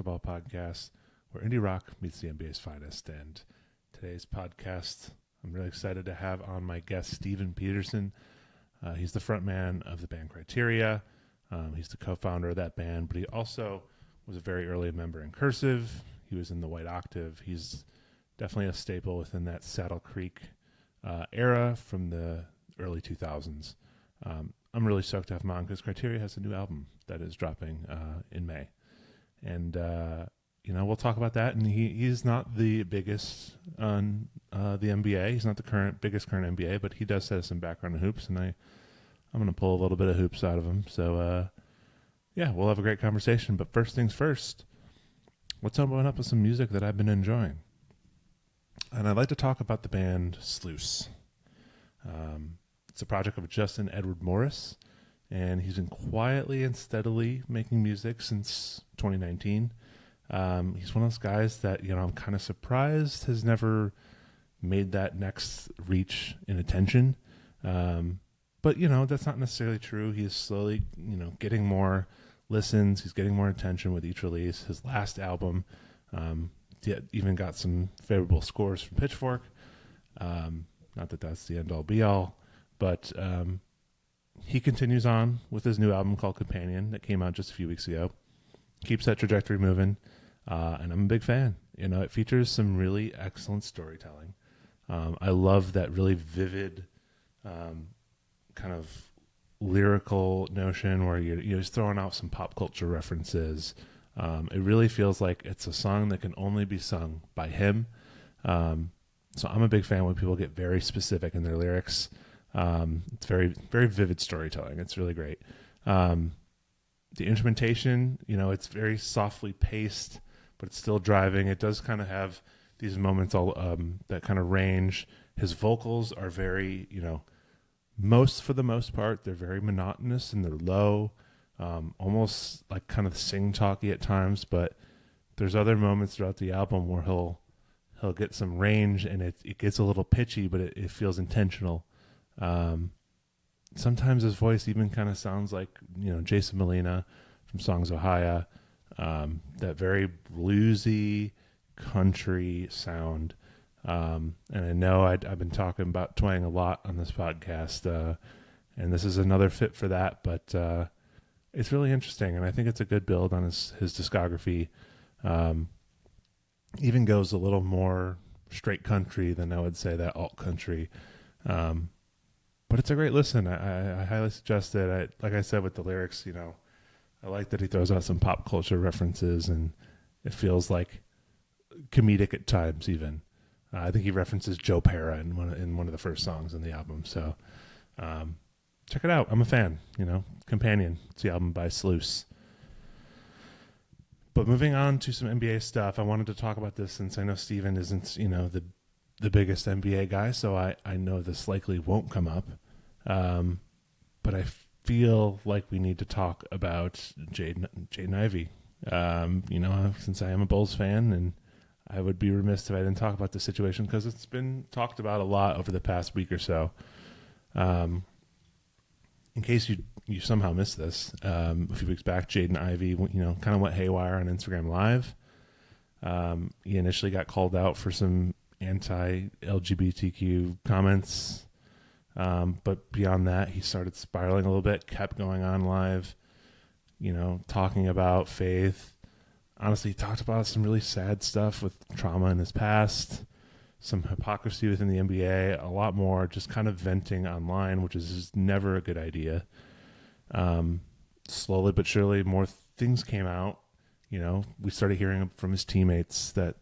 basketball podcast where indie rock meets the NBA's finest. And today's podcast, I'm really excited to have on my guest, Stephen Pedersen. He's the front man of the band Criteria. He's the co-founder of that band, but he also was a very early member in Cursive. He was in the White Octave. He's definitely a staple within that Saddle Creek era from the early 2000s. I'm really stoked to have him on because Criteria has a new album that is dropping in May. And, we'll talk about that. And he's not the biggest on the NBA. He's not the biggest current NBA, but he does have some background in hoops, and I'm going to pull a little bit of hoops out of him. So, we'll have a great conversation. But first things first, let's open up with some music that I've been enjoying. And I'd like to talk about the band Sluice. It's a project of Justin Edward Morris, and he's been quietly and steadily making music since 2019. He's one of those guys that, I'm kind of surprised has never made that next reach in attention. But, that's not necessarily true. He's slowly, getting more listens. He's getting more attention with each release. His last album even got some favorable scores from Pitchfork. Not that that's the end-all, be-all. But he continues on with his new album called Companion that came out just a few weeks ago. Keeps that trajectory moving, and I'm a big fan. It features some really excellent storytelling. I love that really vivid kind of lyrical notion where you're just throwing out some pop culture references. It really feels like it's a song that can only be sung by him. So I'm a big fan when people get very specific in their lyrics. It's very, very vivid storytelling. It's really great. The instrumentation, it's very softly paced, but it's still driving. It does kind of have these moments that kind of range. His vocals are very, for the most part, they're very monotonous and they're low, almost like kind of sing-talky at times, but there's other moments throughout the album where he'll get some range and it gets a little pitchy, but it feels intentional. Sometimes his voice even kind of sounds like, Jason Molina from Songs of Ohio, that very bluesy country sound. And I know I've been talking about twang a lot on this podcast, and this is another fit for that, but it's really interesting, and I think it's a good build on his discography. Even goes a little more straight country than I would say that alt country. But it's a great listen. I highly suggest it. Like I said with the lyrics, I like that he throws out some pop culture references, and it feels like comedic at times even. I think he references Joe Pera in one of the first songs in the album. So check it out. I'm a fan. Companion. It's the album by Sluice. But moving on to some NBA stuff, I wanted to talk about this since I know Steven isn't, the biggest NBA guy, so I know this likely won't come up. But I feel like we need to talk about Jaden Ivey. Since I am a Bulls fan, and I would be remiss if I didn't talk about the situation because it's been talked about a lot over the past week or so. In case you somehow missed this, a few weeks back, Jaden Ivey, kind of went haywire on Instagram Live. He initially got called out for some anti-LGBTQ comments, but beyond that, he started spiraling a little bit, kept going on live, talking about faith. Honestly, he talked about some really sad stuff with trauma in his past, some hypocrisy within the NBA, a lot more just kind of venting online, which is just never a good idea. Slowly but surely, more things came out. We started hearing from his teammates that,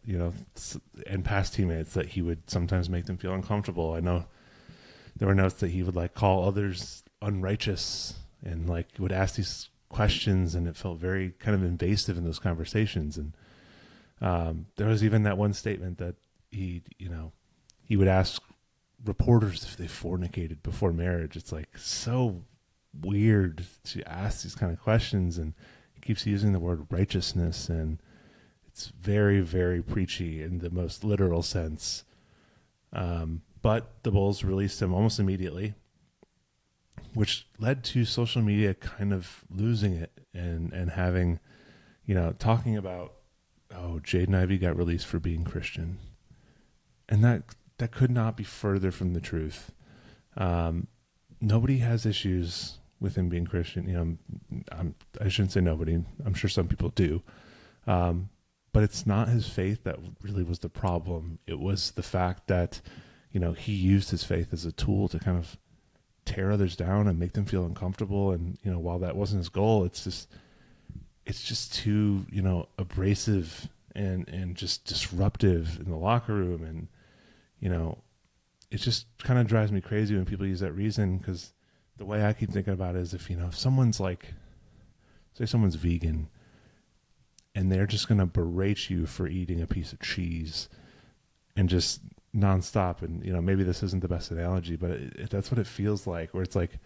and past teammates that he would sometimes make them feel uncomfortable. I know there were notes that he would call others unrighteous and would ask these questions, and it felt very kind of invasive in those conversations. And there was even that one statement that he would ask reporters if they fornicated before marriage. It's so weird to ask these kind of questions, and he keeps using the word righteousness, and it's very, very preachy in the most literal sense. But the Bulls released him almost immediately, which led to social media kind of losing it and having, talking about oh, Jaden Ivey got released for being Christian, and that could not be further from the truth. Nobody has issues with him being Christian. I shouldn't say nobody. I'm sure some people do. But it's not his faith that really was the problem. It was the fact that, he used his faith as a tool to kind of tear others down and make them feel uncomfortable. And, while that wasn't his goal, it's just too, abrasive and just disruptive in the locker room. And, it just kind of drives me crazy when people use that reason, because the way I keep thinking about it is if someone's like, say someone's vegan and they're just going to berate you for eating a piece of cheese and just nonstop. And, maybe this isn't the best analogy, but that's what it feels like, where it's like,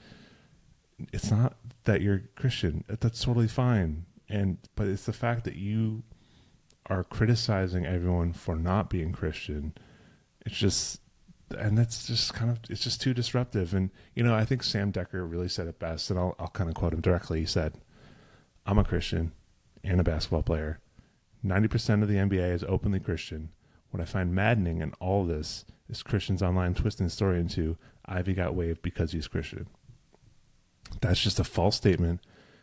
it's not that you're Christian. That's totally fine. But it's the fact that you are criticizing everyone for not being Christian. It's just too disruptive. And, I think Sam Decker really said it best, and I'll kind of quote him directly. He said, "I'm a Christian and a basketball player. 90% of the NBA is openly Christian. What I find maddening in all this is Christians online twisting the story into Ivy got waived because he's Christian. That's just a false statement,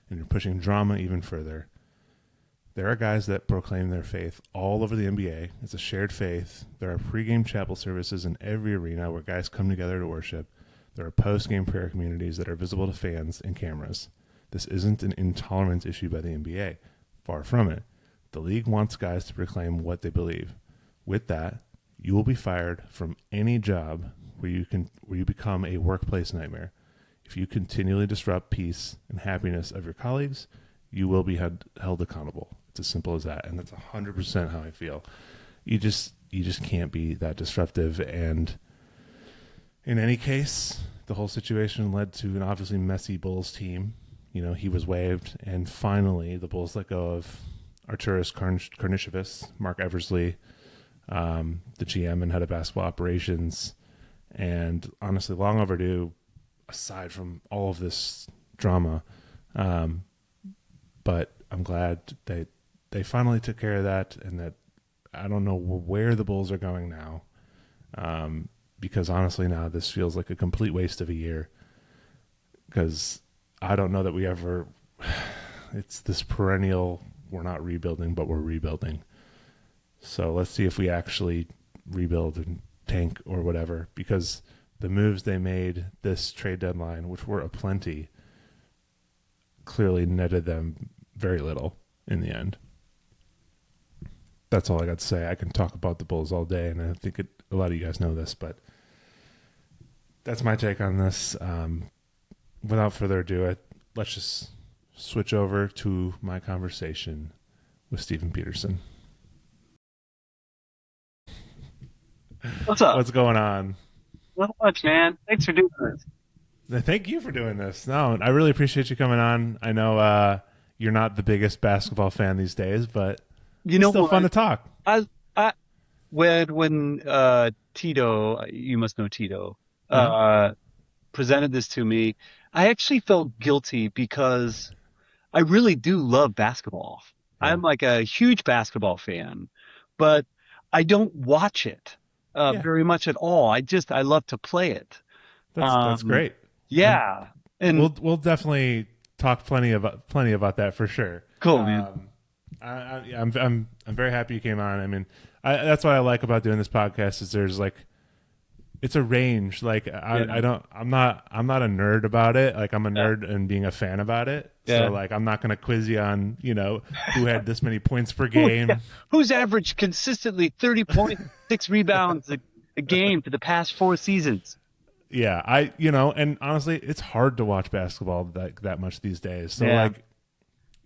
and you're pushing drama even further. There are guys that proclaim their faith all over the NBA. It's a shared faith. There are pregame chapel services in every arena where guys come together to worship. There are post-game prayer communities that are visible to fans and cameras. This isn't an intolerance issue by the NBA. Far from it. The league wants guys to proclaim what they believe. With that, you will be fired from any job where you become a workplace nightmare. If you continually disrupt peace and happiness of your colleagues, you will be held accountable. It's as simple as that." And that's 100% how I feel. You just can't be that disruptive. And in any case, the whole situation led to an obviously messy Bulls team. He was waived, and finally the Bulls let go of Arturas Karnisovas, Mark Eversley, the GM and head of basketball operations, and honestly, long overdue, aside from all of this drama. But I'm glad they finally took care of that, and that I don't know where the Bulls are going now, because honestly now this feels like a complete waste of a year, because I don't know that we ever, it's this perennial, we're not rebuilding, but we're rebuilding. So let's see if we actually rebuild and tank or whatever, because the moves they made this trade deadline, which were aplenty, clearly netted them very little in the end. That's all I got to say. I can talk about the Bulls all day, and I think a lot of you guys know this, but that's my take on this. Without further ado, let's just switch over to my conversation with Stephen Pedersen. What's up? What's going on? Not much, man. Thanks for doing this. Thank you for doing this. No, I really appreciate you coming on. I know you're not the biggest basketball fan these days, but it's still fun to talk. When Tito, you must know Tito, presented this to me, I actually felt guilty because I really do love basketball. Yeah. I'm like a huge basketball fan, but I don't watch it very much at all. I love to play it. That's great. Yeah, and we'll definitely talk plenty about that for sure. Cool, man. I'm very happy you came on. I mean, that's what I like about doing this podcast is there's like, it's a range. Like I'm not a nerd about it. Like I'm a nerd and being a fan about it. Yeah. So like I'm not going to quiz you on, who had this many points per game. Who's averaged consistently 30 points, 6 rebounds a game for the past 4 seasons. Yeah, and honestly, it's hard to watch basketball that much these days. So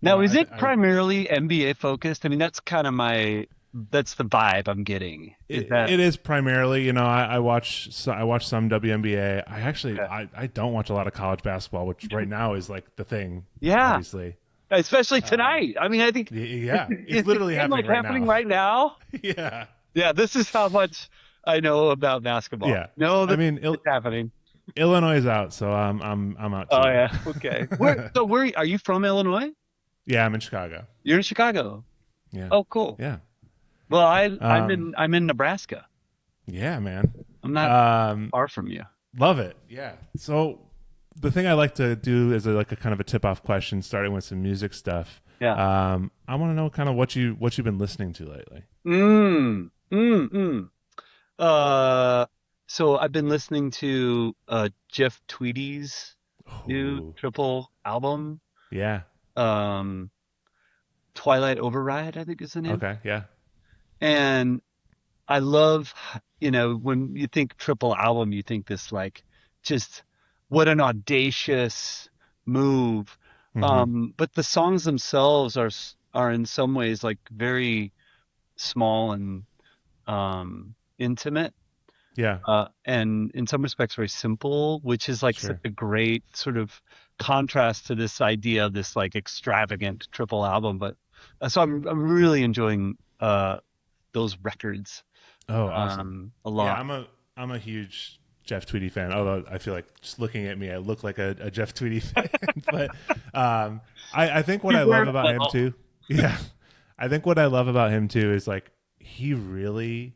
now, is it primarily NBA focused? I mean, that's kind of that's the vibe I'm getting. It is primarily, I watch some WNBA. I don't watch a lot of college basketball, which right now is like the thing. Yeah, obviously, especially tonight. I mean, I think it's literally happening right now. Yeah. This is how much I know about basketball. Yeah, it's happening. Illinois is out, so I'm out too. Oh yeah, okay. Where are you from? Illinois? Yeah, I'm in Chicago. You're in Chicago. Yeah. Oh, cool. Yeah. Well, Um, I'm in Nebraska. yeah, man. I'm not Um, far from you. love it. Yeah. So the thing I like to do is like a kind of a tip off question, starting with some music stuff. Yeah. I want to know kind of what you've been listening to lately. Mm. Uh, so I've been listening to Jeff Tweedy's new Ooh, triple album, yeah. um, Twilight Override, I think is the name. Okay. Yeah. And I love, when you think triple album, you think this like just what an audacious move. Mm-hmm. But the songs themselves are in some ways like very small and intimate. Yeah. And in some respects very simple, which is like such Sure. a great sort of contrast to this idea of this like extravagant triple album. But so I'm really enjoying those records Oh, awesome. a Yeah, lot. I'm a huge Jeff Tweedy fan. Although I feel like just looking at me, I look like a Jeff Tweedy fan. But I think what He's I love wearing a about him belt. too, yeah, I think what I love about him too is like he really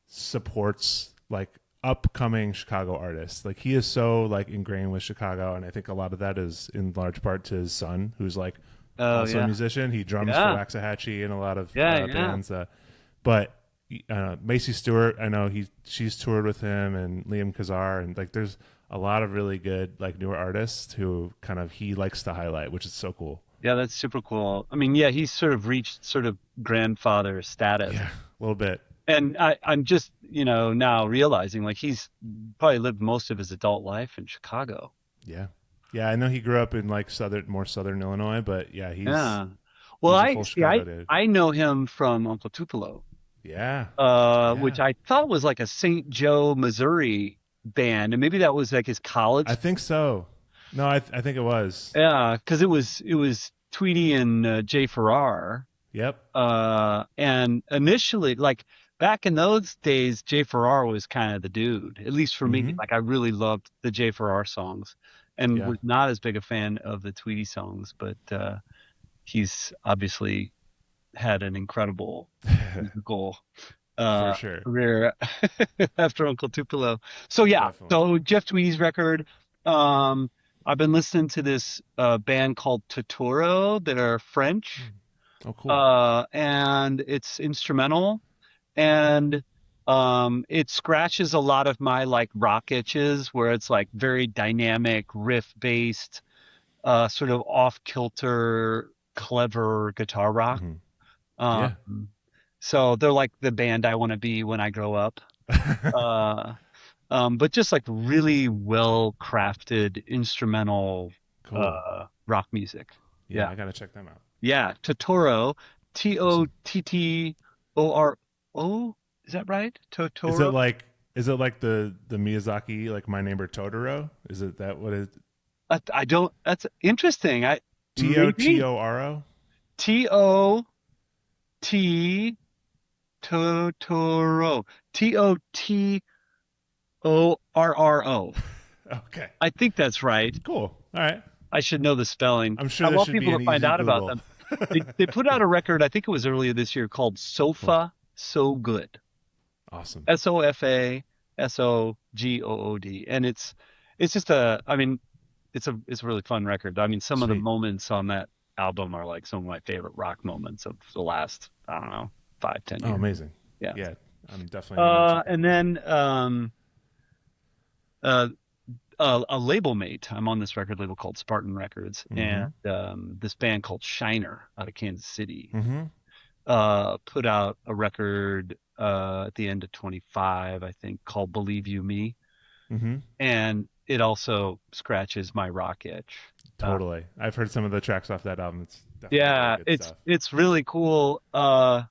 supports like upcoming Chicago artists. Like he is so like ingrained with Chicago, and I think a lot of that is in large part to his son, who's like Oh also a yeah, musician. He drums for yeah, Waxahachie and a lot of yeah. bands. But Macy Stewart, I know she's toured with him, and Liam Kazar, and like there's a lot of really good like newer artists who kind of he likes to highlight, which is so cool. Yeah, that's super cool. I mean, yeah, he's sort of reached sort of grandfather status. Yeah, a little bit. And I'm just, now realizing like he's probably lived most of his adult life in Chicago. Yeah, yeah. I know he grew up in like more southern Illinois, but yeah, Yeah. Well, he's a I full see. Chicago dude. I know him from Uncle Tupelo, Yeah, which yeah. I thought was like a St. Joe, Missouri band, and maybe that was like his I college. think so. No, I think it was. Yeah, because it was Tweety and Jay Farrar. Yep. And initially, like back in those days, Jay Farrar was kind of the dude, at least for me. Mm-hmm. Like I really loved the Jay Farrar songs and Yeah. was not as big a fan of the Tweety songs, but he's obviously had an incredible musical For sure. career after Uncle Tupelo. So yeah, Definitely. so Jeff Tweedy's record. Um, I've been listening to this band called Totoro that are French, Mm. Oh, cool. and it's instrumental, and it scratches a lot of my like rock itches where it's like very dynamic, riff based, sort of off kilter, clever guitar rock. Hmm. Yeah. Um, so they're like the band I want to be when I grow up. Uh, but just like really well crafted instrumental Cool. rock music. Yeah, Yeah. I gotta check them out. Yeah. Totoro, Awesome. Tottoro. Is that right? Is it Totoro? like the Miyazaki like My Neighbor Totoro? Is it that what is I don't, that's interesting. Maybe Totoro? T-O-T Totoro. Totoro. Okay. I think that's right. Cool. All right. I should know the spelling. I'm sure I there want should be people an to find easy out about Google. them. They put out a record, I think it was earlier this year, called Cool. Sofa So Good. Awesome. SofaSOGOOD. And it's just I mean, it's a really fun record. I mean, some of the Sweet. moments on that album are like some of my favorite rock moments of the last, I don't know, 5, 10 Oh, years. amazing. Yeah. Yeah, I'm definitely gonna check out And more. then uh, a label mate. I'm on this record label called Spartan Records, Mm-hmm. and this band called Shiner out of Kansas City Mm-hmm. put out a record at the end of 25, I think, called Believe You Me, Mm-hmm. and it also scratches my rock itch. Uh, Totally. I've heard some of the tracks off that album. It's definitely really yeah, good it's stuff. it's really cool. I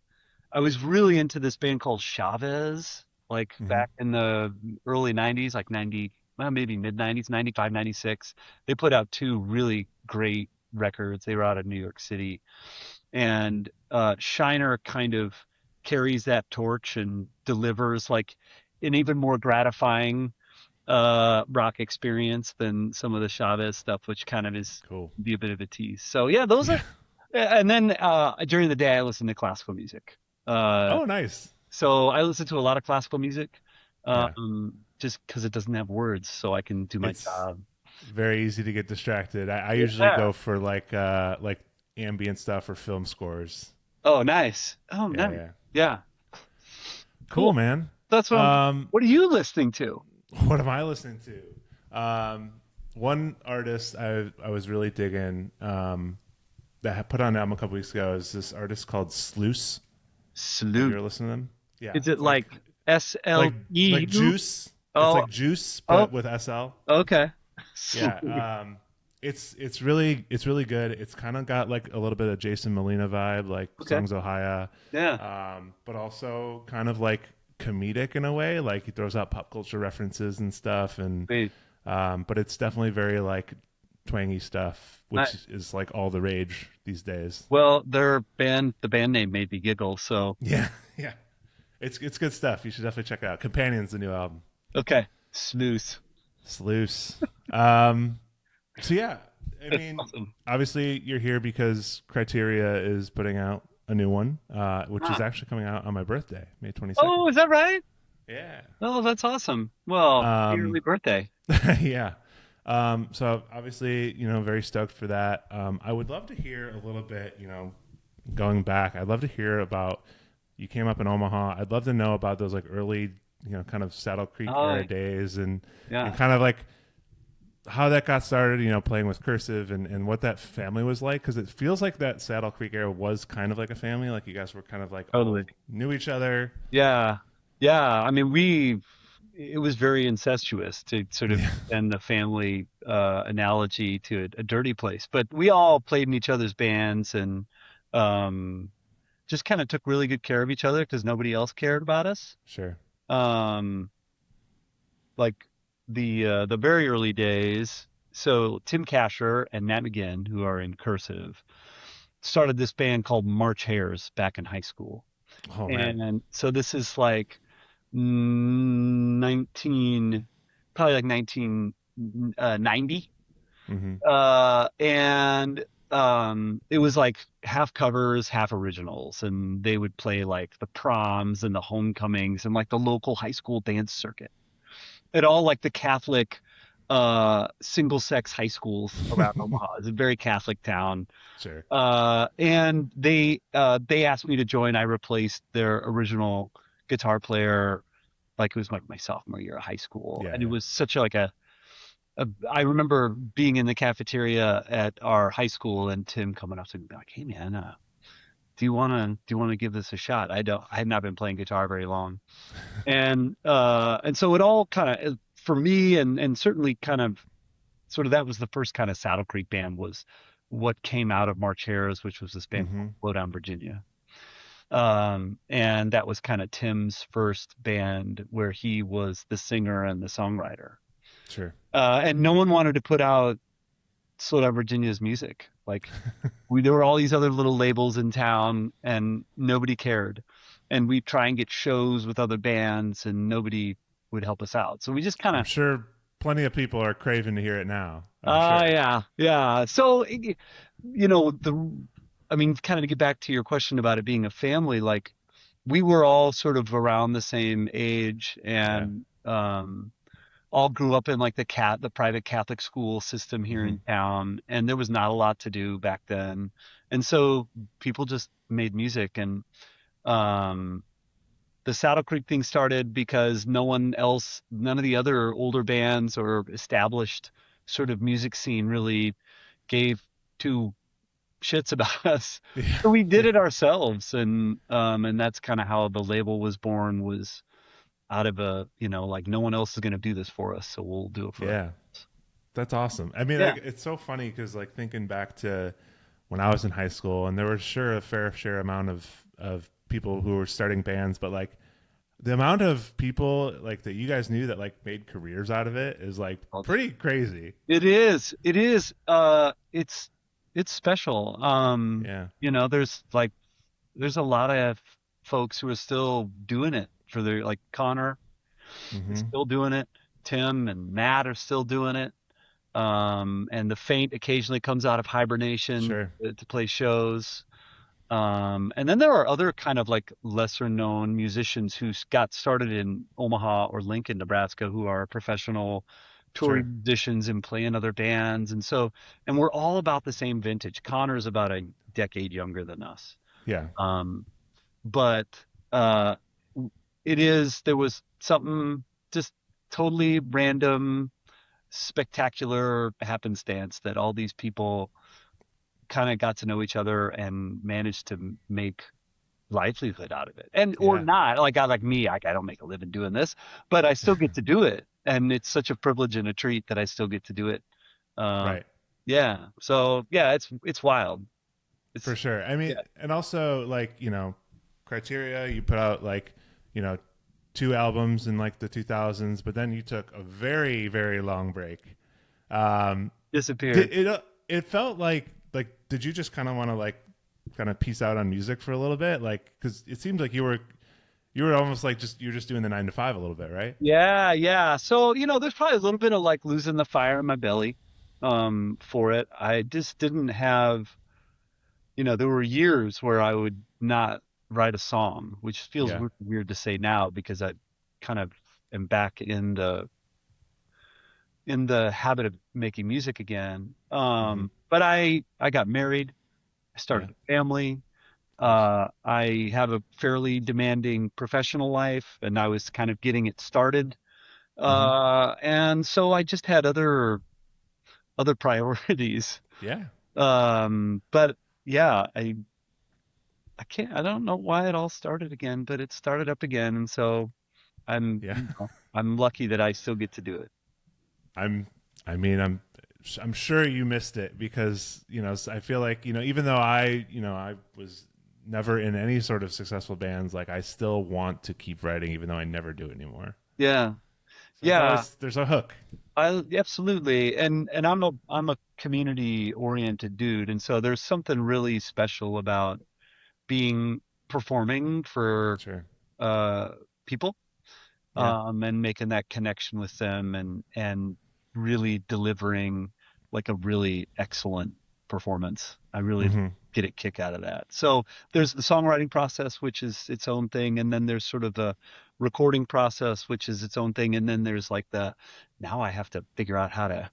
was really into this band called Chavez, like Mm-hmm. back in the early 90s, like 90, well, maybe mid 90s, 95, 96. They put out two really great records. They were out of New York City. And Shiner kind of carries that torch and delivers like an even more gratifying rock experience than some of the Chavez stuff, which kind of is Cool. be a bit of a tease. So yeah, those are, Yeah. and then during the day I listen to classical music. Uh, Oh, nice. so I listen to a lot of classical music, Yeah. just because it doesn't have words, so I can do my It's job. very easy to get distracted. I usually Yeah. go for like ambient stuff or film scores. Oh, nice. Oh, Yeah, nice. yeah. Yeah. Cool, Cool. man. That's what I'm. Um, What are you listening to? what am I listening to? One artist I was really digging that I put on an album a couple weeks ago is this artist called Sluice. Have you Salute. ever listened to them? Yeah, Is it it's like like S like L E like U? Juice. It's Oh, like Juice, oh, but with SL. okay. Salute. Yeah, it's really good. It's kind of got like a little bit of Jason Molina vibe, like Okay. Songs Ohia, Yeah. but also kind of like comedic in a way. Like he throws out pop culture references and stuff, and Wait. but it's definitely very like twangy stuff, which Nice. is like all the rage these days. Well, the band name made me giggle. So, Yeah, yeah, it's good stuff. You should definitely check it out. Companions, the new album. okay. Snooze. Sluice. Um, So yeah, I That's mean, awesome. obviously you're here because Criteria is putting out a new one, which is Ah. actually coming out on my birthday, May 22nd. Oh, is that right? Yeah. Oh, that's awesome. Well, happy Um, early birthday. yeah. So obviously, very stoked for that. I would love to hear a little bit, going back. I'd love to hear about you came up in Omaha. I'd love to know about those like early, kind of Saddle Creek Oh, era days and yeah. kind of like how that got started, playing with Cursive and what that family was like. Because it feels like that Saddle Creek era was kind of like a family. Like you guys were kind of like Totally. all knew each other. Yeah. Yeah. I mean, it was very incestuous to sort of Yeah, extend the family analogy to a dirty place. But we all played in each other's bands and um, just kind of took really good care of each other because nobody else cared about us. sure. Um, like the very early days. So Tim Casher and Nat McGinn, who are in Cursive, started this band called March Hares back in high school. Oh man. And so this is like 19, probably like 1990. Mm-hmm. And it was like half covers, half originals. And they would play like the proms and the homecomings and like the local high school dance circuit at all like the Catholic single sex high schools around Omaha. It's a very Catholic town. Sure. And they asked me to join. I replaced their original guitar player, like it was like my sophomore year of high school, Yeah, and it yeah. was such like I remember being in the cafeteria at our high school, and Tim coming up to me like, "Hey man, do you want to give this a shot?" I had not been playing guitar very long, and so it all kind of for me, and certainly kind of sort of that was the first kind of Saddle Creek band was what came out of March Hares, which was this band Mm-hmm. called Lowdown Virginia. And that was kind of Tim's first band where he was the singer and the songwriter. Sure. And no one wanted to put out Slowdown Virginia's music. Like there were all these other little labels in town and nobody cared. And we try and get shows with other bands and nobody would help us out. So we just kind I'm of sure plenty of people are craving to hear it now. I'm sure. yeah, yeah. So, you know, I mean, kind of to get back to your question about it being a family, like we were all sort of around the same age Yeah. and all grew up in like the private Catholic school system here Mm-hmm. in town, and there was not a lot to do back then, and so people just made music and um the Saddle Creek thing started because none of the other older bands or established sort of music scene really gave two shits about us. Yeah. So we did Yeah. it ourselves and that's kind of how the label was born was out of like no one else is going to do this for us, so we'll do it for us. Yeah. That's awesome. I mean, Yeah. like, it's so funny because, like, thinking back to when I was in high school, and there was sure a fair share amount of people who were starting bands, but like the amount of people like that you guys knew that like made careers out of it is like pretty crazy. It is. It is. It's special. Yeah. There's a lot of folks who are still doing it for their like Connor is Mm-hmm. still doing it. Tim and Matt are still doing it. And the Faint occasionally comes out of hibernation Sure. to play shows. And then there are other kind of like lesser known musicians who got started in Omaha or Lincoln, Nebraska, who are professional Sure. touring musicians and play in other bands. And we're all about the same vintage. Connor's about a decade younger than us. Yeah. Um, but uh, there was something just totally random, spectacular happenstance that all these people kind of got to know each other and managed to make livelihood out of it. And or Yeah. not, like a guy like me, I don't make a living doing this, but I still get to do it. And it's such a privilege and a treat that I still get to do it. Uh, Right. yeah. So yeah, it's wild. For It's sure. I mean, yeah. and also like, Criteria, you put out like, you know, two albums in like the 2000s, but then you took a very, very long break. Um, Disappeared. it felt like did you just kind of want to like kind of piece out on music for a little bit? Like, cause it seemed like you were almost like you're just doing the 9 to 5 a little bit, right? Yeah, yeah. So, there's probably a little bit of like losing the fire in my belly for it. I just didn't have, there were years where I would not write a song, which feels Yeah. weird to say now because I kind of am back in the habit of making music again. Hmm. But I got married, I Yeah. started a family. Nice. I have a fairly demanding professional life, and I was kind of getting it started. Hmm. And so I just had other priorities. Yeah. But yeah, I don't know why it all started again, but it started up again, and so I'm Yeah. you know I'm lucky that I still get to do it. I'm I mean I'm sure you missed it because I feel like even though I was never in any sort of successful bands, like I still want to keep writing even though I never do it anymore. Yeah, So it's yeah, always there's a hook. I absolutely, and I'm a community oriented dude, and so there's something really special about being performing for Sure. uh people, Yeah. and making that connection with them and really delivering like a really excellent performance. I really Hmm. get a kick out of that. So there's the songwriting process, which is its own thing, and then there's sort of the recording process, which is its own thing, and then there's like the now I have to figure out how to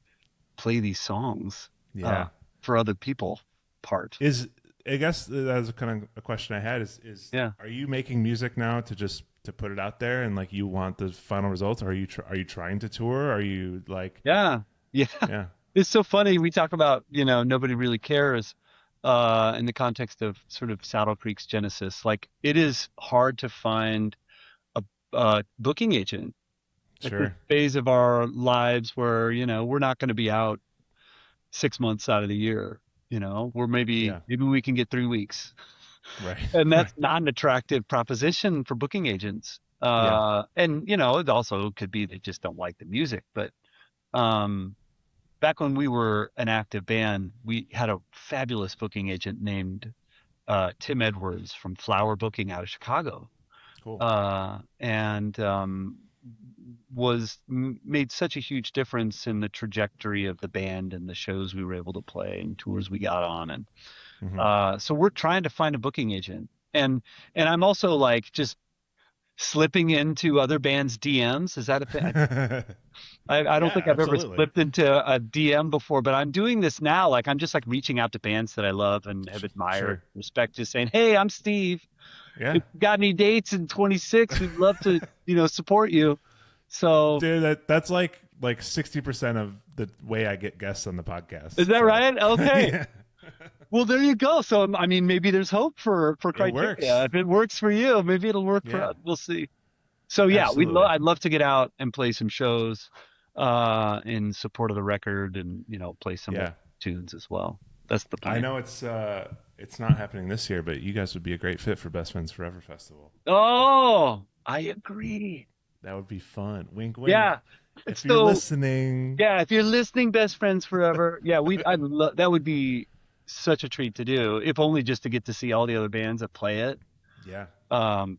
play these songs uh, Yeah. for other people part. Is I guess that was kind of a question I had is Yeah, are you making music now to just to put it out there and like you want the final results? Or are you trying to tour? Are you like yeah, yeah. yeah It's so funny. We talk about, nobody really cares in the context of sort of Saddle Creek's genesis. Like it is hard to find a booking agent at this sure phase of our lives where, we're not going to be out 6 months out of the year. We're yeah maybe we can get 3 weeks. right And right that's not an attractive proposition for booking agents. yeah And, it also could be they just don't like the music, but um back when we were an active band, we had a fabulous booking agent named Tim Edwards from Flower Booking out of Chicago, cool and made such a huge difference in the trajectory of the band and the shows we were able to play and tours we got on. And hmm so we're trying to find a booking agent, and I'm also like just slipping into other bands' DMs. Is that a thing? I don't yeah think I've ever absolutely slipped into a DM before, but I'm doing this now. Like I'm just like reaching out to bands that I love and have admired, sure respect, just saying, "Hey, I'm Steve. yeah If you got any dates in 26, we'd love to, support you." So dude that's like 60% of the way I get guests on the podcast is that so right? Okay. yeah Well, there you go. So I mean, maybe there's hope for it Criteria. works If it works for you, maybe it'll work for yeah us. We'll see. So yeah, absolutely I'd love to get out and play some shows in support of the record and play some old yeah tunes as well. That's the I plan. know it's not happening this year, but you guys would be a great fit for Best Friends Forever Festival. Oh, I agree. That would be fun. Wink, wink. Yeah. If you're So listening, yeah, if you're listening, best friends forever. Yeah, I'd love that would be such a treat to do, if only just to get to see all the other bands that play it. yeah,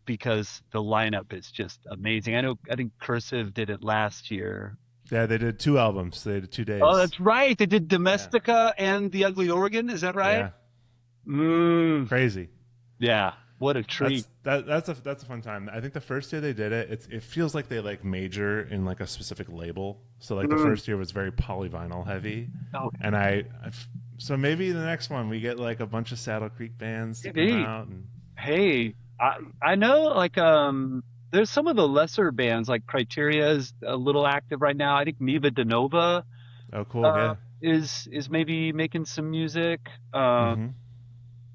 Because the lineup is just amazing. I think Cursive did it last year. yeah, they did two albums. They did two Oh, days. that's right. They did Yeah, Domestica and The Ugly Organ. Is that right? yeah, Mm. crazy. Yeah. What a treat. That's a fun time. I think the first year they did it, it feels like they like major in like a specific label. So like the Mm. first year was very polyvinyl heavy, Oh, and so maybe the next one we get like a bunch of Saddle Creek bands to come maybe. out and Hey, I know like there's some of the lesser bands like Criteria is a little active right now. I think Miva De Nova oh cool yeah is maybe making some music. Uh mm-hmm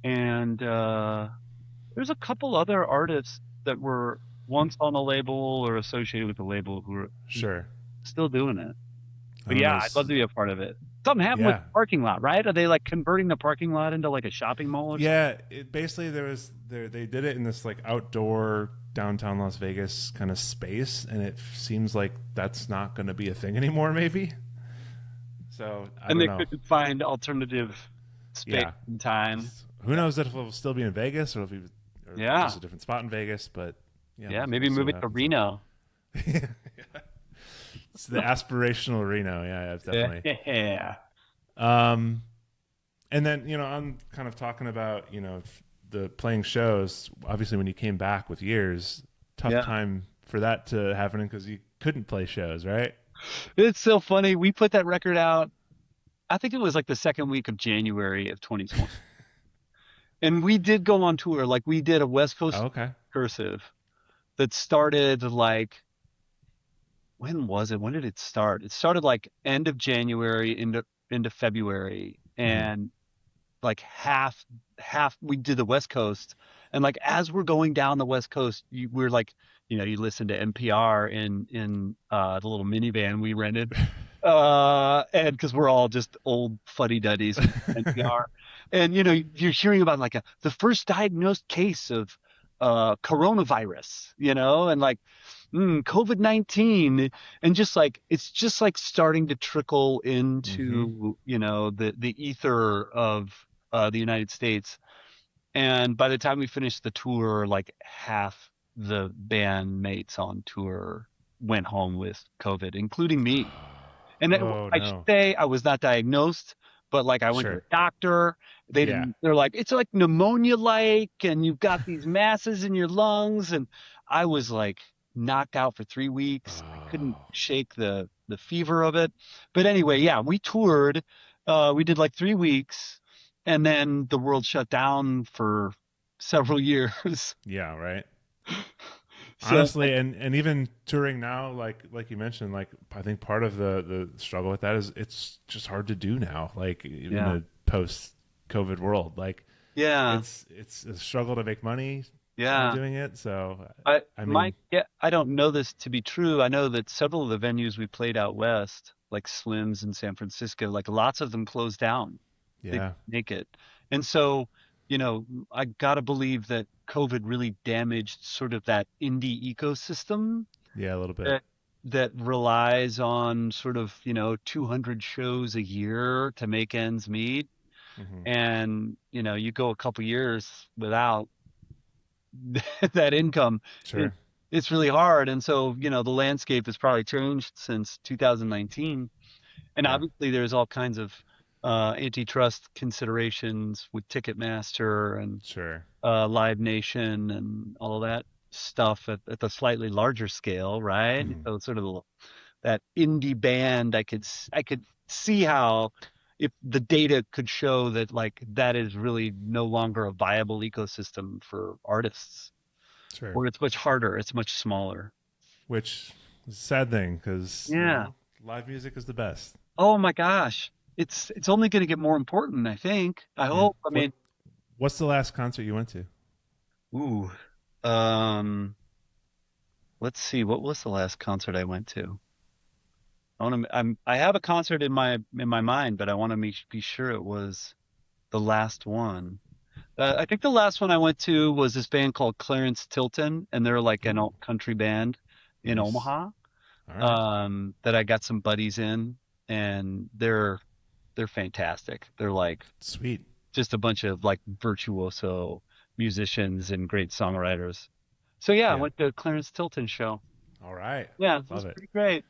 and there's a couple other artists that were once on a label or associated with the label who are sure still doing it. I But don't yeah, know I'd love to be a part of it. Something happened with yeah the parking lot, right? Are they like converting the parking lot into like a shopping mall or something? yeah basically they did it in this like outdoor downtown Las Vegas kind of space, and it seems like that's not going to be a thing anymore maybe. So I And don't they know. couldn't find alternative space Yeah, and time. who knows if it'll still be in Vegas, or if it'll be or just Yeah. a different spot in Vegas. But yeah, Yeah. we'll Maybe see move what it to happens Reno. there. It's the aspirational Reno. Yeah, definitely. Yeah. Um, and then I'm kind of talking about the playing shows. Obviously, when you came back with years, tough Yeah. time for that to happen because you couldn't play shows, right? It's so funny. We put that record out, I think it was like the second week of January of 2020. And we did go on tour. Like we did a West Oh, Coast okay. Cursive that started like, when was it? When did it start? It started like end of January into February. Hmm. And like half we did the West Coast, and like as we're going down the West Coast, we're like, you listen to NPR in the little minivan we rented, and because we're all just old fuddy duddies with NPR, and you're hearing about like the first diagnosed case of coronavirus, and like COVID-19, and just like it's just like starting to trickle Hmm. into the ether of the United States. And by the time we finished the tour, like half the bandmates on tour went home with COVID, including me. And Oh I should no. say I was not diagnosed, but like I went to a Sure. doctor. They Yeah. didn't, they're like, it's like pneumonia like, and you've got these masses in your lungs. And I was like knocked out for 3 weeks. I couldn't Oh. shake the fever of it. But anyway, yeah, we toured. We did like 3 weeks, and then the world shut down for several years. Yeah. Right. So Honestly, and even touring now, like you mentioned, like I think part of the struggle with that is it's just hard to do now, like in yeah, a post COVID world. Like yeah, it's a struggle to make money yeah. doing it. So I mean, Mike, yeah, I don't know this to be true. I know that several of the venues we played out west, like Slim's in San Francisco, like lots of them closed down. They yeah, didn't make it. And so, I gotta believe that COVID really damaged sort of that indie ecosystem yeah, a little bit. that that relies on sort of, 200 shows a year to make ends meet. Hmm. And, you go a couple years without that income, it, Sure, it's really hard. And so, the landscape has probably changed since 2019. And yeah, obviously, there's all kinds of antitrust considerations with Ticketmaster and sure, Live Nation and all that stuff at the slightly larger scale, right? hmm So sort of that indie band, I could see how if the data could show that like that is really no longer a viable ecosystem for artists, sure. or it's much harder, it's much smaller. Which is a sad thing because Yeah. live music is the best. Oh my gosh. It's only going to get more important, I think. I Yeah. hope. I mean, What's the last concert you went to? ooh. Um, let's see. What was the last concert I went to? I have a concert in my mind, but I want to be sure it was the last one. I think the last one I went to was this band called Clarence Tilton, and they're like an Ooh, alt country band in nice. Omaha. All right. That I got some buddies in, and they're fantastic. They're like Sweet. just a bunch of like virtuoso musicians and great songwriters. So yeah, I Yeah. went to a Clarence Tilton show. All right. Yeah, it was Love it. pretty great.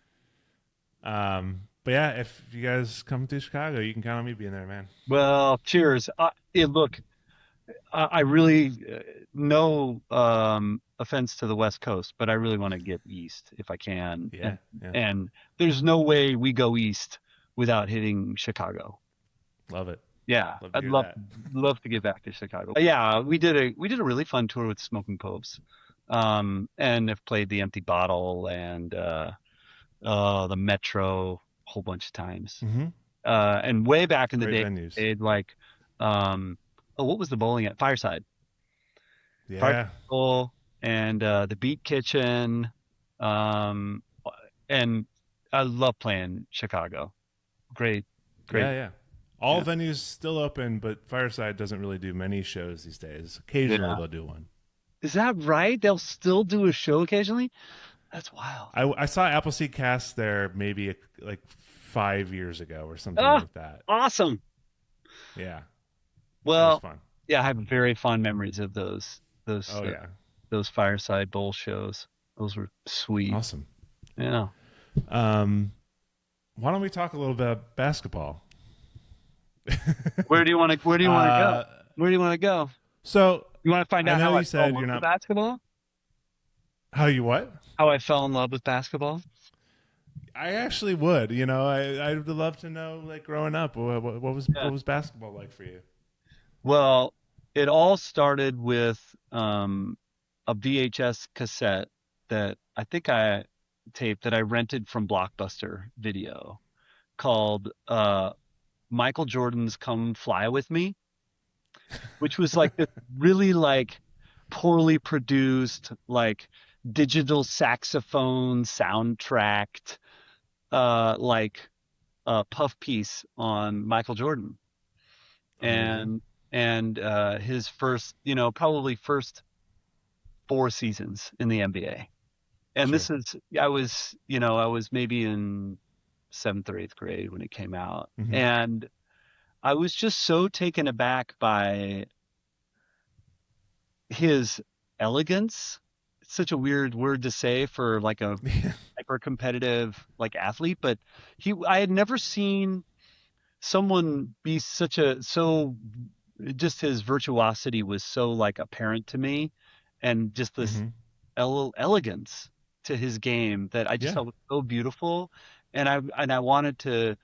But yeah, if you guys come to Chicago, you can count on me being there, man. Well, cheers. Look, I really, no offense to the West Coast, but I really want to get east if I can. Yeah, yeah, And there's no way we go east without hitting Chicago. love it. Yeah, Love to I'd hear love that. love to get back to Chicago. Yeah, we did a really fun tour with Smoking Popes, and have played the Empty Bottle and the Metro a whole bunch of times. Hmm. And way back in the Great day, venues. they'd like, what was the bowling at Fireside? Fireside Yeah, Bowl and the Beat Kitchen, um, and I love playing Chicago. Great, great. yeah, yeah. All Yeah, venues still open, but Fireside doesn't really do many shows these days. Occasionally yeah. they'll do one. Is that right? They'll still do a show occasionally? That's wild. I saw Appleseed Cast there maybe like 5 years ago or something Oh, like that. awesome. Yeah, it was Well, fun. yeah, I have very fond memories of those Oh uh, yeah, those Fireside Bowl shows. Those were sweet. awesome. Yeah. Um, why don't we talk a little bit about basketball? Where do you want to go? uh, Where do you want to go? so You want to find I out know how I you fell in said love you're with not. basketball? How you what? How I fell in love with basketball? I actually would. I'd love to know, like growing up, what Yeah. was basketball like for you? Well, it all started with a VHS cassette that I think I taped that I rented from Blockbuster Video called Michael Jordan's "Come Fly with Me," which was like this really like poorly produced, like digital saxophone soundtracked, like puff piece on Michael Jordan Amazing. and his first, probably first 4 seasons in the NBA. And Sure. this is I was maybe in seventh or eighth grade when it came out, Hmm. and I was just so taken aback by his elegance. It's such a weird word to say for like a hyper competitive like athlete, but I had never seen someone be so just his virtuosity was so like apparent to me, and just this Hmm. elegance to his game that I just Yeah. thought was so beautiful. And I wanted to,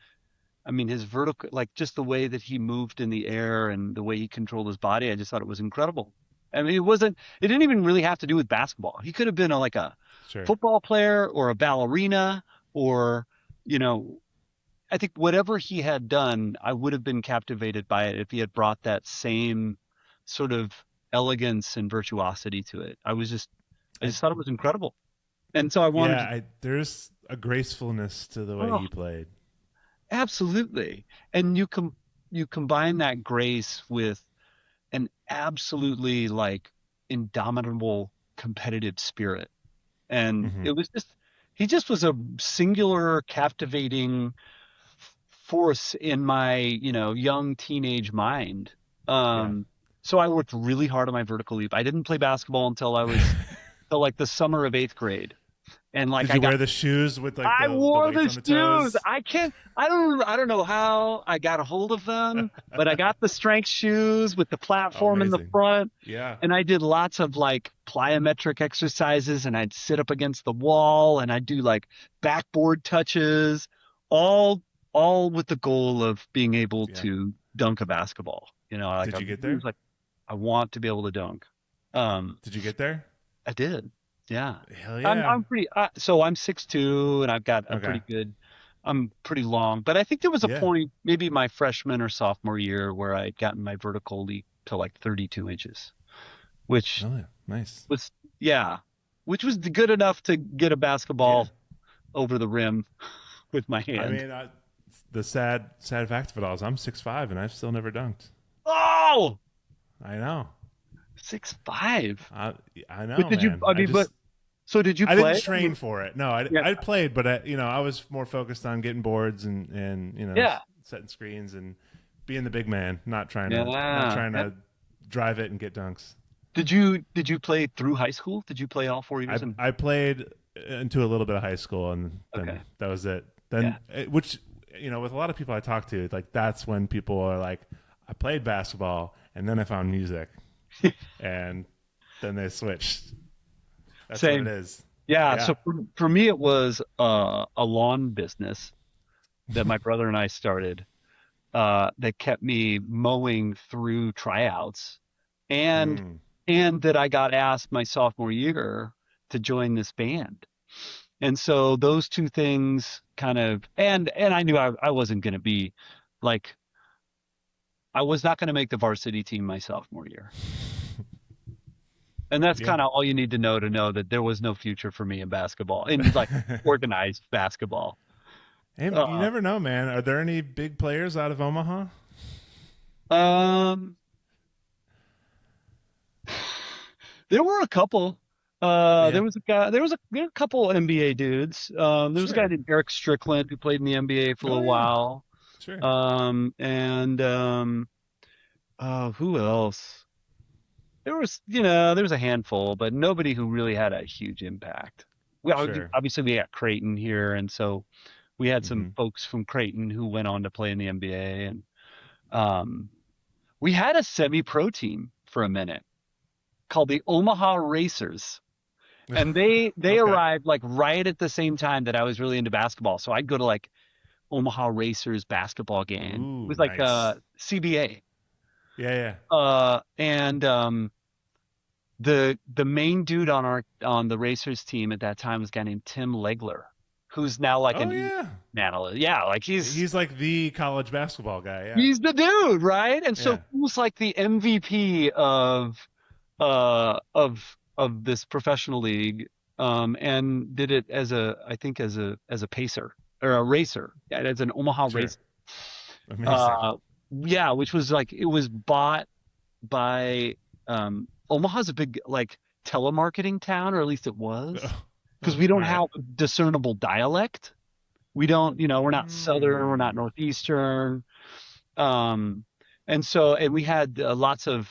I mean, his vertical, like just the way that he moved in the air and the way he controlled his body, I just thought it was incredible. I mean, it didn't even really have to do with basketball. He could have been like a Sure. football player or a ballerina, or, you know, I think whatever he had done, I would have been captivated by it if he had brought that same sort of elegance and virtuosity to it. I I just thought it was incredible. And so I wanted Yeah. to, There's a gracefulness to the way oh, he played. absolutely. And you combine that grace with an absolutely like indomitable competitive spirit. And Hmm. it was just, he just was a singular, captivating force in my, young teenage mind. Yeah. Um, so I worked really hard on my vertical leap. I didn't play basketball until like the summer of eighth grade. And like Did you wear the shoes with like I the wore weights the on the shoes. toes? I don't know how I got a hold of them, but I got the strength shoes with the Oh, platform in the amazing. front. Yeah. And I did lots of like plyometric exercises, and I'd sit up against the wall and I'd do like backboard touches, all all with the goal of being able Yeah. to dunk a basketball. Like Did you get there? I want to be able to dunk. Um, Did you get there? I did. Yeah. Hell I'm yeah. I'm pretty so I'm 6'2", and I've got a Okay. pretty good, I'm pretty long, but I think there was a Yeah. point maybe my freshman or sophomore year where I'd gotten my vertical leap to like 32 inches, which Oh yeah. Nice. was, yeah, which was good enough to get a Yeah. basketball over the rim with my I hand. mean, the sad fact of it all is I'm 6'5" and I've still never dunked. Oh, I know. 6'5". I I But know, did you, man. I mean, but so did you I didn't play? train for it. No, Yeah. I played, but I was more focused on getting boards and Yeah. setting screens and being the big man, not Yeah. trying to drive it and get dunks. Did you play through high school? Did you play all 4 years in? I played into a little bit of high school, and then Okay. that was it. Yeah. Which with a lot of people I talk to, like that's when people are like, I played basketball and then I found music. and then they switched. That's what it Same. is. Yeah. Yeah. So for me, it was a lawn business that my brother and I started that kept me mowing through tryouts, and Mm. that I got asked my sophomore year to join this band. And so those two things kind of, and I knew I wasn't going to be like, I was not going to make the varsity team my sophomore year. And that's Yeah. kind of all you need to know that there was no future for me in basketball, in like organized basketball. Hey, you Uh, never know, man. Are there any big players out of Omaha? um, there were a couple. Yeah. There were a couple NBA dudes. There was a guy Sure. named Eric Strickland who played in the NBA for a Oh little yeah. while. Sure. And who else? There was a handful, but nobody who really had a huge impact. Well, Sure. obviously we got Creighton here, and so we had some Mm-hmm. folks from Creighton who went on to play in the NBA, and um, we had a semi-pro team for a minute called the Omaha Racers, and they Okay. arrived like right at the same time that I was really into basketball. So I'd go to like Omaha Racers basketball game. It Ooh, was like nice. CBA, Yeah, yeah. and the main dude on the Racers team at that time was a guy named Tim Legler, who's now like Oh an yeah. analyst. Yeah, like He's like the college basketball guy. Yeah. he's the dude, right? And so Yeah. he was like the MVP of this professional league, and did it as a I think as a pacer or a racer, yeah, as an Omaha Sure. racer. Amazing. Uh, yeah, which was like it was bought by Omaha's a big like telemarketing town, or at least it was, Oh, because oh, we all don't right. have a discernible dialect. We don't, we're not Southern, we're not Mm. Northeastern. Um, and we had lots of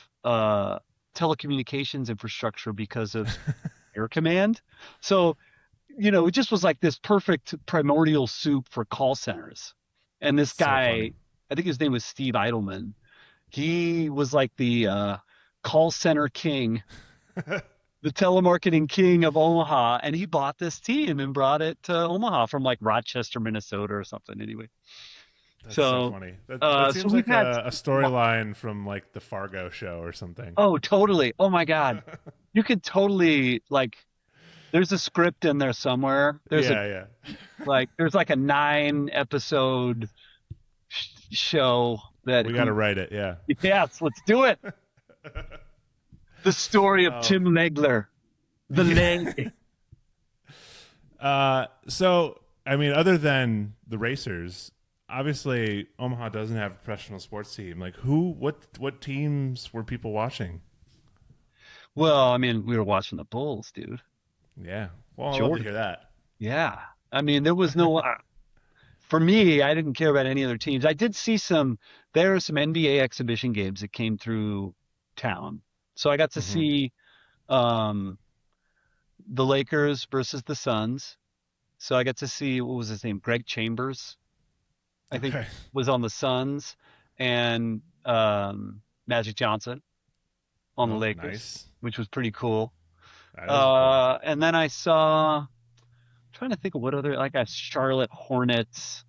telecommunications infrastructure because of Air Command. So, it just was like this perfect primordial soup for call centers. And this So funny. guy, I think his name was Steve Eidelman. He was like the call center king, the telemarketing king of Omaha, and he bought this team and brought it to Omaha from like Rochester, Minnesota or something. Anyway, That's so so funny. That so seems we've like had a storyline from like the Fargo show or something. oh totally. Oh my God. You could totally like there's a script in there somewhere. Yeah, yeah. There's like a 9 episode show that We got to who write it. Yeah. yes, let's do it. The story of Oh, Tim Legler, the yeah. leg. So, I mean, other than the racers, obviously Omaha doesn't have a professional sports team. Like, what teams were people watching? Well, I mean, we were watching the Bulls, dude. Yeah. Well, I love to Jordan. hear that. Yeah. I mean, there was no for me, I didn't care about any other teams. I did see there were some NBA exhibition games that came through town. So I got to Hmm. see um, the Lakers versus the Suns. So I got to see, what was his name? Greg Chambers, I think, Okay. was on the Suns, and Magic Johnson on the Oh, Lakers, nice. which was pretty cool. That is cool. And then I saw, trying to think of what other, like a Charlotte Hornets.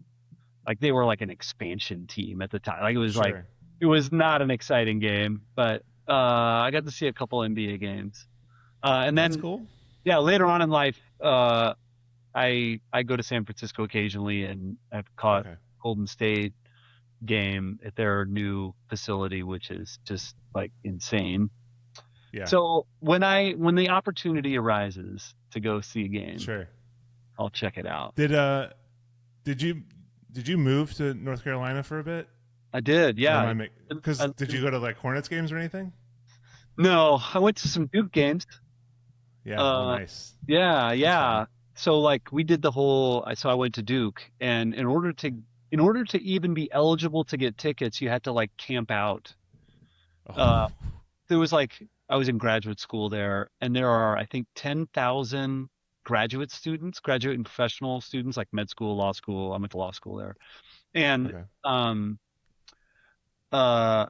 Like they were like an expansion team at the time. Sure. It was not an exciting game, but I got to see a couple NBA games. And That's then cool. yeah, later on in life, I go to San Francisco occasionally, and I've caught Okay. Golden State game at their new facility, which is just like insane. Yeah. So when the opportunity arises to go see a game, Sure. I'll check it out. Did did you did you move to North Carolina for a bit? I did, Or am yeah. I make because did you go to like Hornets games or anything? No, I went to some Duke games. Yeah. Oh, Uh, nice. yeah, That's fun. yeah. So like we did the whole. So I went to Duke, and in order to even be eligible to get tickets, you had to like camp out. Uh, Oh, there was like I was in graduate school there, and there are I think 10,000 graduate and professional students, like med school, law school. I went to law school there, and okay. um, uh,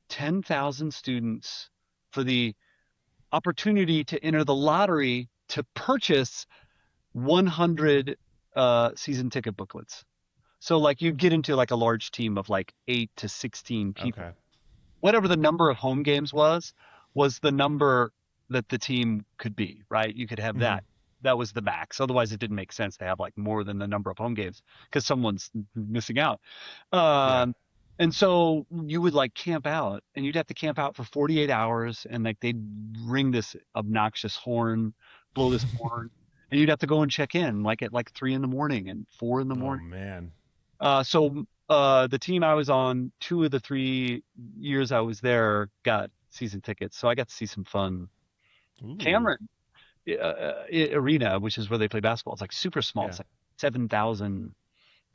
10,000 students for the opportunity to enter the lottery to purchase 100 season ticket booklets. So like you'd get into like a large team of like 8 to 16 people. Okay. Whatever the number of home games was the number that the team could be, right? You could have Hmm. that. That was the max. Otherwise, it didn't make sense to have like more than the number of home games because someone's missing out. Yeah. Um, and so you would like camp out and you'd have to camp out for 48 hours and like they'd ring this obnoxious horn, blow this horn, and you'd have to go and check in like at like 3 in the morning and 4 in the morning. Oh man. The team I was on, 2 of the 3 years I was there got season tickets. So I got to see some fun. Ooh. Cameron Arena, which is where they play basketball, it's like super small. Yeah. It's like 7,000 Oh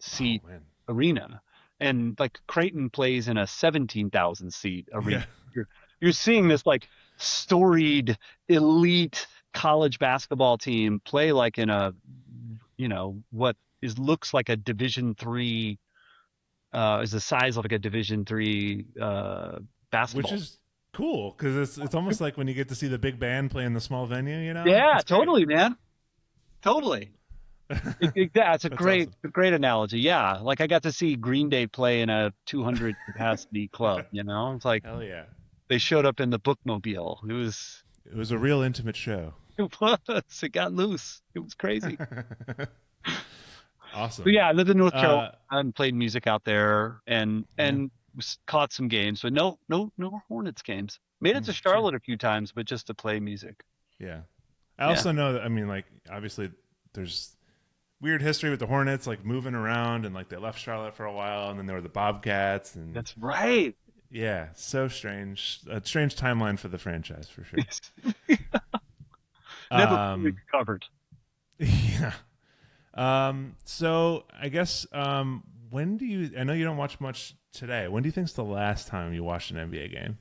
seat man. arena. And like Creighton plays in a 17,000 seat arena. Yeah. You're, you're seeing this like storied elite college basketball team play like in a, what is looks like a Division 3, is the size of like a Division 3 Which basketball. is cool because it's almost like when you get to see the big band play in the small venue. Yeah, It's great. totally, man. Totally. Yeah, it's That's awesome. a great analogy. Yeah, like I got to see Green Day play in a 200 capacity club. It's like Hell yeah. they showed up in the bookmobile. It was a real intimate show. It got loose. It was crazy. But Awesome. yeah, I lived in North Carolina Uh, and played music out there, and yeah. caught some games, but no Hornets games. Made it to Sure. Charlotte a few times, but just to play music. Yeah. I Yeah, also know that, I mean, like, obviously there's weird history with the Hornets, like moving around and like they left Charlotte for a while and then there were the Bobcats and that's right. yeah, so strange. A strange timeline for the franchise for sure. Never fully Um, recovered. yeah. So I guess, when do you, I know you don't watch much today. When do you think's the last time you watched an NBA game?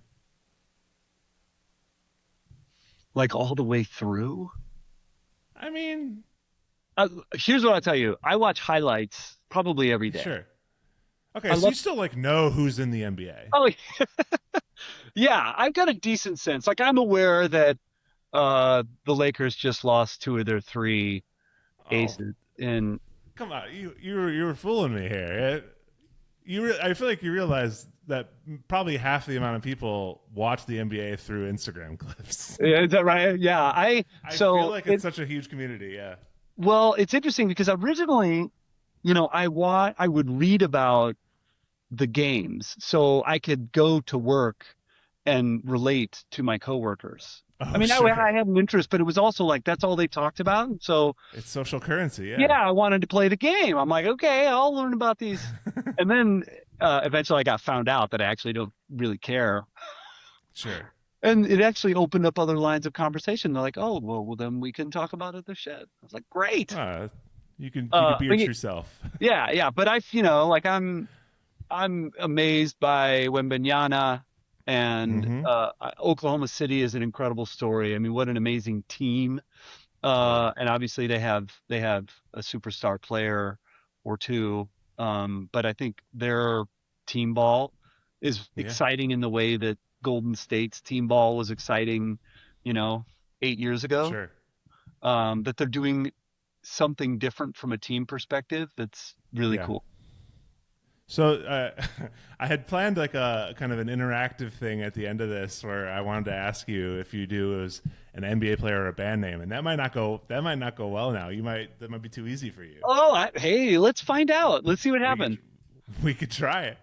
Like all the way through. I mean, Here's what I'll tell you. I watch highlights probably every day. sure. Okay, I so you love. still like know who's in the NBA. Oh, yeah. I've got a decent sense. Like I'm aware that the Lakers just lost 2 of their 3 Oh, aces, and come on, you were fooling me here. I feel like you realize that probably half the amount of people watch the NBA through Instagram clips. yeah, is that right? Yeah. I feel So like it's such a huge community. Yeah. it's interesting because originally, I would read about the games so I could go to work and relate to my coworkers. I Oh, mean, I sure. had an interest, but it was also like that's all they talked about. So It's social currency. yeah, Yeah. I wanted to play the game. I'm like, okay, I'll learn about these. And then eventually I got found out that I actually don't really care. Sure. And it actually opened up other lines of conversation. They're like, oh, well, then we can talk about other shit. I was like, great. You could be your true self. Yeah, yeah. But like I'm amazed by Wembanyama and Mm-hmm. Oklahoma City is an incredible story. I mean, what an amazing team. Yeah. And obviously they have a superstar player or two. But I think their team ball is Yeah. exciting in the way that Golden State's team ball was exciting, you know, 8 years ago. Sure. That they're doing something different from a team perspective that's really Yeah. cool. So I had planned like a kind of an interactive thing at the end of this where I wanted to ask you if you do as an NBA player or a band name, and that might not go. That might not go well now. That might be too easy for you. Oh, hey, let's find out. Let's see what We could happens. we could try it.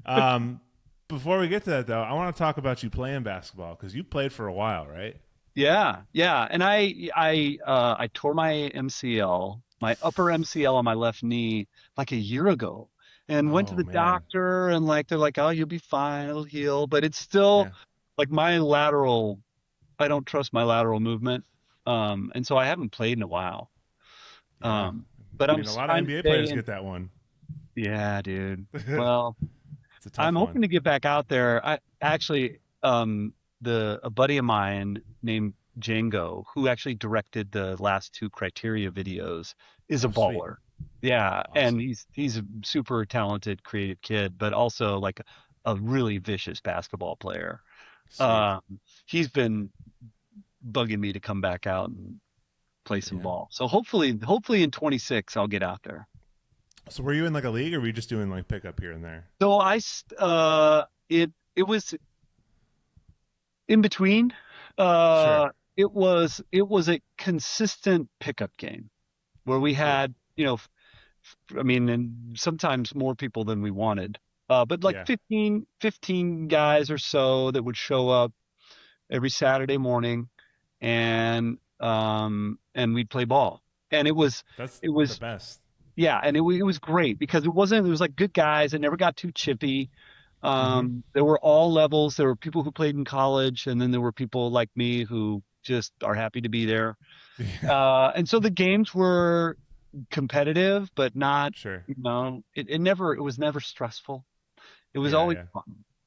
Um, Before we get to that though, I want to talk about you playing basketball because you played for a while, right? Yeah, yeah. And I tore my MCL, my upper MCL on my left knee like a year ago, and went to Oh the man, doctor and like they're like, "Oh, you'll be fine. It'll heal." But it's still yeah, like my lateral, I don't trust my lateral movement. And so I haven't played in a while. yeah. But I I'm mean, a lot of trying to NBA stay players in. get that one. Yeah, dude. It's Well, a I'm tough one. hoping to get back out there. I actually, a buddy of mine named Django, who actually directed the last 2 Criteria videos, is a Oh sweet, baller. Yeah, and awesome. he's a super talented, creative kid, but also like a really vicious basketball player. Sweet. Um, he's been bugging me to come back out and play some Yeah. ball. So hopefully in 26 I'll get out there. So were you in like a league, or were you just doing like pickup here and there? So it was in between. Sure. It was a consistent pickup game where we Cool. had, I mean, and sometimes more people than we wanted. But like Yeah. 15 guys or so that would show up every Saturday morning, and we'd play ball. And That's it the was best. yeah, and it was great because it was like good guys. It never got too chippy. Mm-hmm. There were all levels. There were people who played in college, and then there were people like me who just are happy to be there. Yeah. And so the games were competitive, but not, Sure. it was never stressful. It was Yeah, always yeah.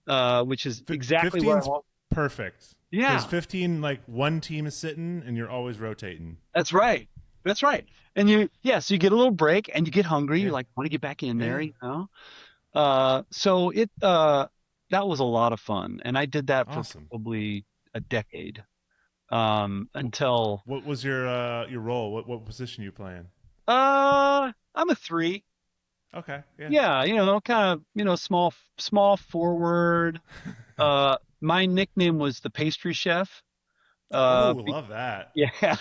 fun, which is exactly what I 15's want. perfect because Yeah, 15, like one team is sitting and you're always rotating. that's right. That's right. And so you get a little break and you get hungry. You Yeah. like want to get back in Yeah. there, So that was a lot of fun. And I did that for Awesome. probably a decade, until, What was your role? What position you playing? I'm a three. Okay. Yeah. Yeah, kind of, small forward. My nickname was the pastry chef. Oh, Uh, be- love that. yeah,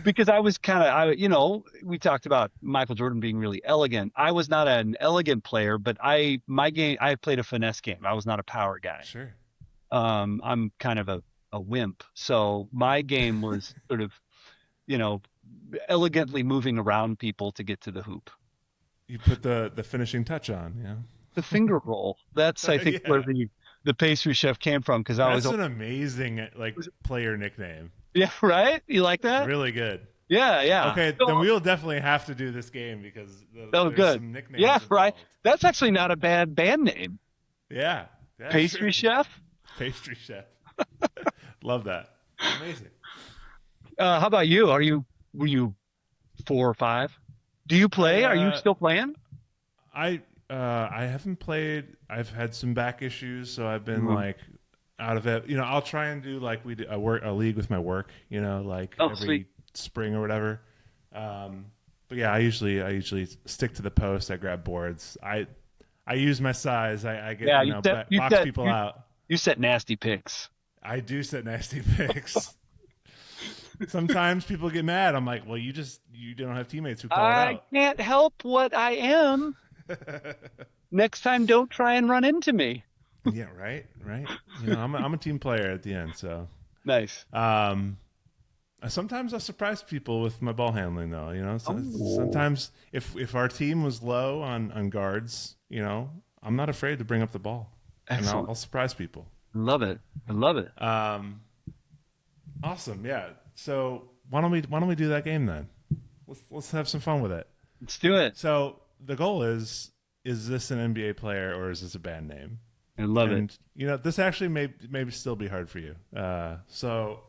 because I was kind of, we talked about Michael Jordan being really elegant. I was not an elegant player, but I played a finesse game. I was not a power guy. Sure. I'm kind of a wimp. So my game was sort of, you know, elegantly moving around people to get to the hoop. You put the finishing touch on, The finger roll. That's, I think, where yeah. the pastry chef came from, because I was, That's an amazing like player nickname. yeah, right? You like It's that? really good. Yeah, yeah. Okay, then So, we'll definitely have to do this game because oh, there's good. some Yeah, nicknames right. involved. That's actually not a bad band name. Yeah. Yeah, sure. Pastry chef. Pastry chef. Love that. Amazing. How about you? Were you 4 or 5? Do you I play? Are you still playing? I I haven't played. I've had some back issues, so I've been Mhm. like out of it. I'll try and do like we do a league with my work. Like Oh, sweet. every spring or whatever. But yeah, I usually stick to the post. I grab boards. I use my size. I get Yeah, box people out. you set nasty picks. I do set nasty picks. Sometimes people get mad. I'm like, well, you don't have teammates who call it I out. can't help what I am. Next time, don't try and run into me. Yeah, right, right. I'm a team player at the end, so Nice. um, sometimes I surprise people with my ball handling, though. So Oh, sometimes if our team was low on guards, I'm not afraid to bring up the ball, and I'll, excellent. I'll surprise people. Love it. I love it. Um, awesome, yeah. So why don't we do that game then? Let's have some fun with it. Let's do it. So the goal is this an NBA player or is this a band name? I love it. And this actually may still be hard for you. So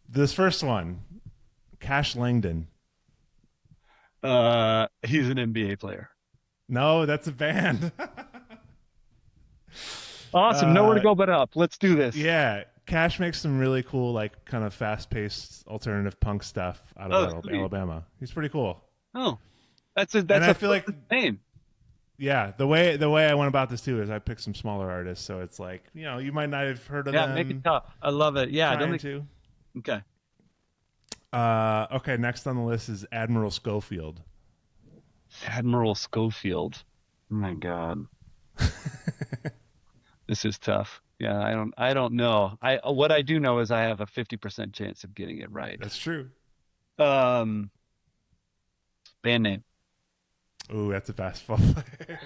this first one, Cash Langdon. He's an NBA player. No, that's a band. Awesome. Nowhere to uh, go but up. Let's do this. yeah, Cash makes some really cool, like kind of fast-paced alternative punk stuff out Oh, of sweet. Alabama. He's pretty cool, Oh, that's a and that's I a feel like perfect name. yeah, the way I went about this too is I picked some smaller artists, so it's like you might not have heard of Yeah, make it them. tough. I love it. Yeah, don't Trying make. to. Okay. Okay, next on the list is Admiral Schofield. Admiral Schofield. Oh my God, this is tough. Yeah, I don't know. What I do know is I have a 50% chance of getting it right. That's true. Um, Band name. Ooh, that's a basketball player.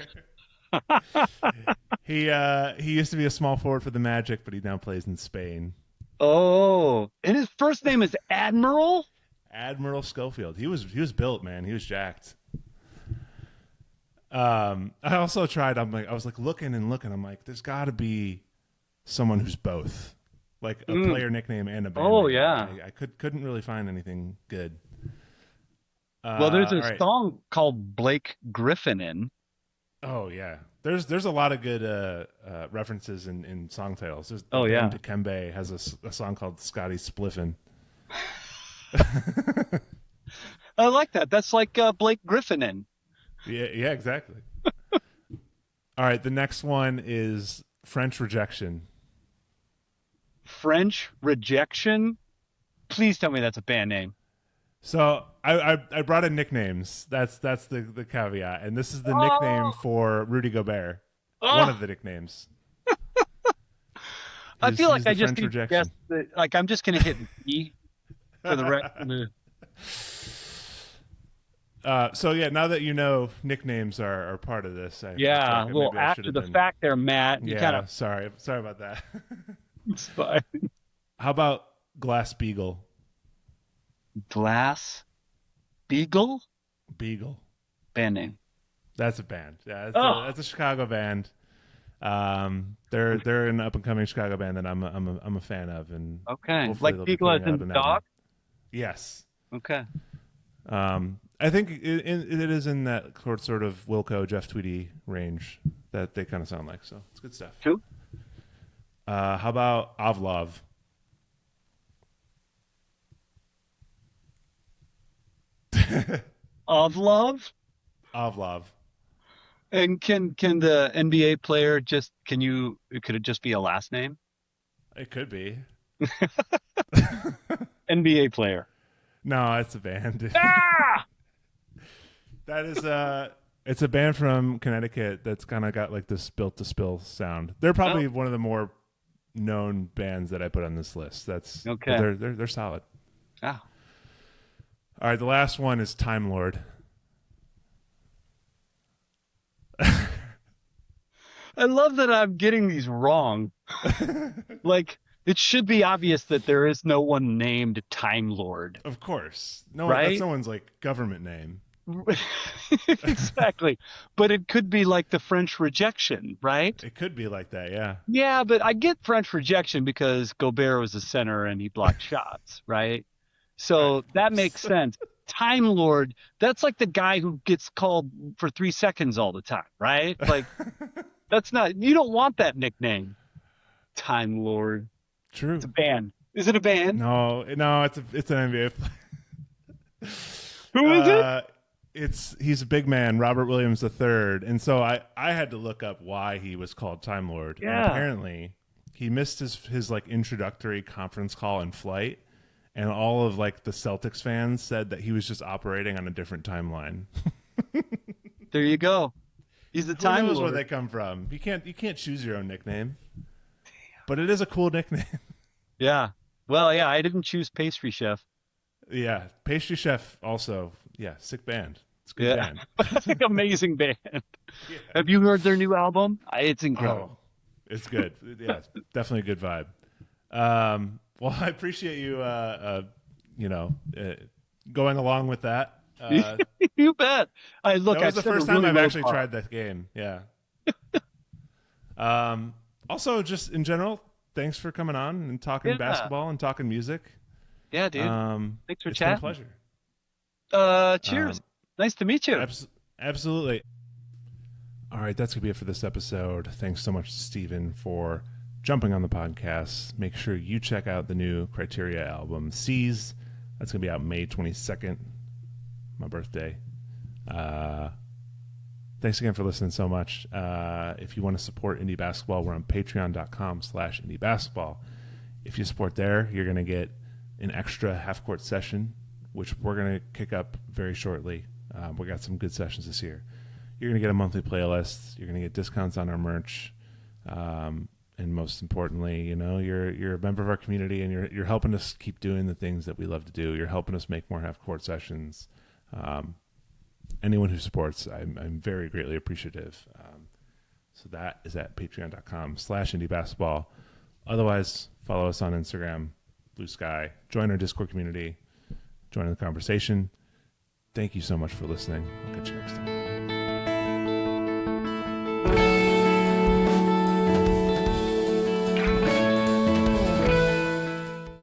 He used to be a small forward for the Magic, but he now plays in Spain. Oh, and his first name is Admiral? Admiral Schofield. He was built, man. He was jacked. I also tried. I was like looking and looking. I'm like, there's got to be someone who's both, like a Mm. player nickname and a band Oh, name. But yeah. I couldn't really find anything good. Well, there's a All right. song called Blake Griffin in. Oh yeah, there's a lot of good references in song titles. There's the Oh band yeah. Dikembe has a song called Scotty Spliffin. I like that. That's like Blake Griffin in Yeah, exactly. All right, the next one is French Rejection. French Rejection. Please tell me that's a band name. So I brought in nicknames. That's the caveat, and this is the nickname Oh, for Rudy Gobert. One oh. of the nicknames. I feel like He's I the just French need to guess Rejection. that. Like I'm just gonna hit B for the rest of the. So yeah, now that you know nicknames are part of this, I feel Yeah, like well, maybe I should after have the been. fact, there, Matt, you kind Yeah, of. sorry about that. It's fine. How about Glass Beagle? Glass Beagle Beagle. band name. That's a band. Yeah, Oh, that's a Chicago band. They're an up and coming Chicago band that I'm a fan of, and okay. hopefully Like they'll be Beagle as putting out in an album. dog. Yes. Okay. I think it is in that sort of Wilco, Jeff Tweedy range that they kind of sound like. So it's good stuff. Two. How about Avlov? Of love. Avlov. And can the NBA player just can you could it just be a last name? It could be. NBA player. No, it's a band. Ah! That is it's a band from Connecticut that's kind of got like this built to spill sound. They're Oh, probably one of the more known bands that I put on this list. But okay. they're solid. Ah. All right, the last one is Time Lord. I love that I'm getting these wrong. Like it should be obvious that there is no one named Time Lord, Of course. No, that's right? someone's like government name. Exactly. But it could be like the French Rejection, right? It could be like that, yeah. Yeah, but I get French Rejection because Gobert was a center and he blocked shots, right? Right, So of that makes course. sense. Time Lord, that's like the guy who gets called for 3 seconds all the time, right? Like that's not you don't want that nickname. Time Lord. It's True. a band. Is it a band? No, it's an NBA Who is it? uh, he's a big man, Robert Williams III, and so I had to look up why he was called Time Lord, and Yeah. apparently he missed his like introductory conference call in flight, and all of like the Celtics fans said that he was just operating on a different timeline. There you go. He's the Who Time knows where Lord. they come from? You can't choose your own nickname, but it is a cool nickname. Yeah. Well, yeah, I didn't choose pastry chef. Yeah, Pastry Chef also. Yeah, sick band. It's a good Yeah. band. Amazing band. Yeah. Have you heard their new album? It's Oh, incredible. it's good. Yeah, it's definitely a good vibe. Well, I appreciate you. You know, going along with that. You bet. I That look, was I've the set a first time really I've low actually bar. tried that game. Yeah. Also, just in general, thanks for coming on and talking Yeah. basketball and talking music. Yeah, dude. Thanks for It's been a chatting. pleasure. Cheers. Nice to meet you. Absolutely. All right, that's going to be it for this episode. Thanks so much to Stephen for jumping on the podcast. Make sure you check out the new Criteria album, Seas. That's going to be out May 22nd, my birthday. Thanks again for listening so much. If you want to support indie basketball, we're on patreon.com/indie basketball. If you support there, you're going to get an extra half-court session, which we're going to kick up very shortly. We got some good sessions this year. You're going to get a monthly playlist. You're going to get discounts on our merch. And most importantly, you know, you're a member of our community, and you're helping us keep doing the things that we love to do. You're helping us make more half-court sessions. Anyone who supports, I'm very greatly appreciative. So that is at patreon.com/indie basketball. Otherwise, follow us on Instagram, Blue Sky. Join our Discord community. Join the conversation. Thank you so much for listening. I'll catch you next time.